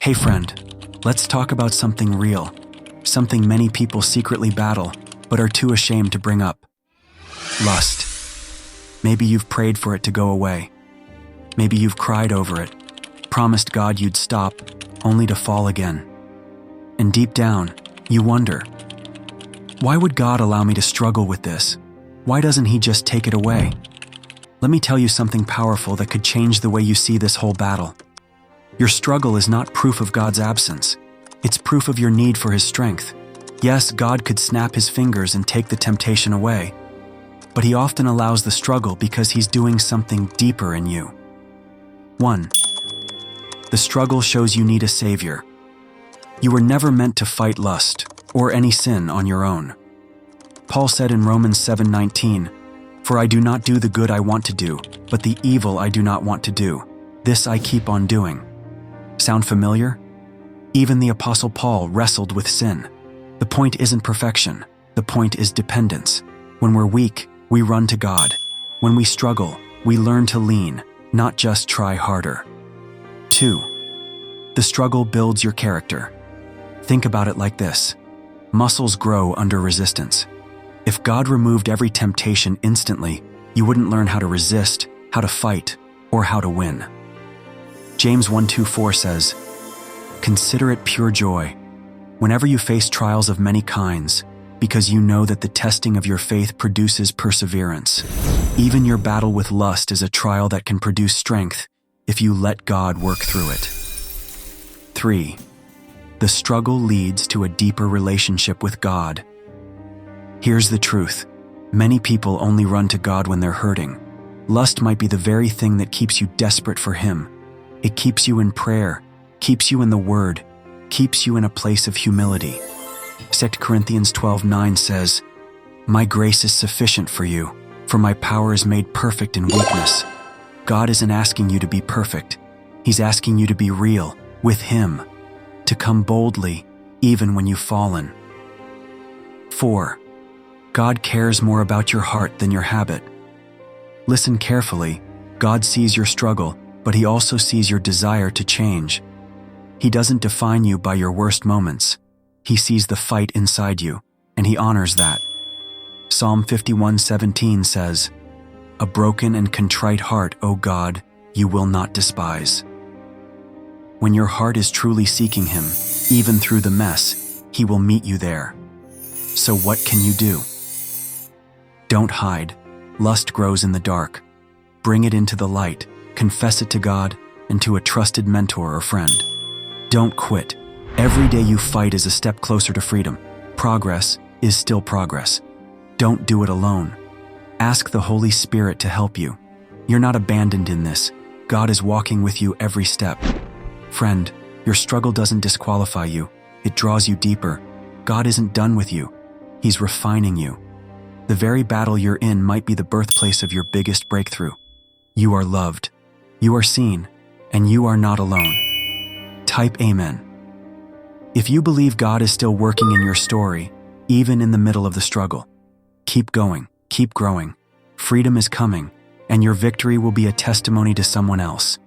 Hey friend, let's talk about something real, something many people secretly battle but are too ashamed to bring up. Lust. Maybe you've prayed for it to go away. Maybe you've cried over it, promised God you'd stop, only to fall again. And deep down, you wonder, why would God allow me to struggle with this? Why doesn't He just take it away? Let me tell you something powerful that could change the way you see this whole battle. Your struggle is not proof of God's absence. It's proof of your need for His strength. Yes, God could snap His fingers and take the temptation away, but He often allows the struggle because He's doing something deeper in you. 1. The struggle shows you need a Savior. You were never meant to fight lust or any sin on your own. Paul said in Romans 7:19, "For I do not do the good I want to do, but the evil I do not want to do. This I keep on doing." Sound familiar? Even the Apostle Paul wrestled with sin. The point isn't perfection. The point is dependence. When we're weak, we run to God. When we struggle, we learn to lean, not just try harder. 2. The struggle builds your character. Think about it like this. Muscles grow under resistance. If God removed every temptation instantly, you wouldn't learn how to resist, how to fight, or how to win. James 1:2-4 says, "Consider it pure joy, whenever you face trials of many kinds, because you know that the testing of your faith produces perseverance. Even your battle with lust is a trial that can produce strength if you let God work through it." 3. The struggle leads to a deeper relationship with God. Here's the truth. Many people only run to God when they're hurting. Lust might be the very thing that keeps you desperate for Him. It keeps you in prayer, keeps you in the Word, keeps you in a place of humility. 2 Corinthians 12:9 says, "My grace is sufficient for you, for my power is made perfect in weakness." God isn't asking you to be perfect. He's asking you to be real with Him, to come boldly even when you've fallen. 4. God cares more about your heart than your habit. Listen carefully. God sees your struggle, but He also sees your desire to change. He doesn't define you by your worst moments. He sees the fight inside you, and He honors that. Psalm 51:17 says, "A broken and contrite heart, O God, you will not despise." When your heart is truly seeking Him, even through the mess, He will meet you there. So what can you do? Don't hide. Lust grows in the dark. Bring it into the light. Confess it to God and to a trusted mentor or friend. Don't quit. Every day you fight is a step closer to freedom. Progress is still progress. Don't do it alone. Ask the Holy Spirit to help you. You're not abandoned in this. God is walking with you every step. Friend, your struggle doesn't disqualify you. It draws you deeper. God isn't done with you. He's refining you. The very battle you're in might be the birthplace of your biggest breakthrough. You are loved. You are seen, and you are not alone. Type Amen. If you believe God is still working in your story, even in the middle of the struggle, keep going, keep growing. Freedom is coming, and your victory will be a testimony to someone else.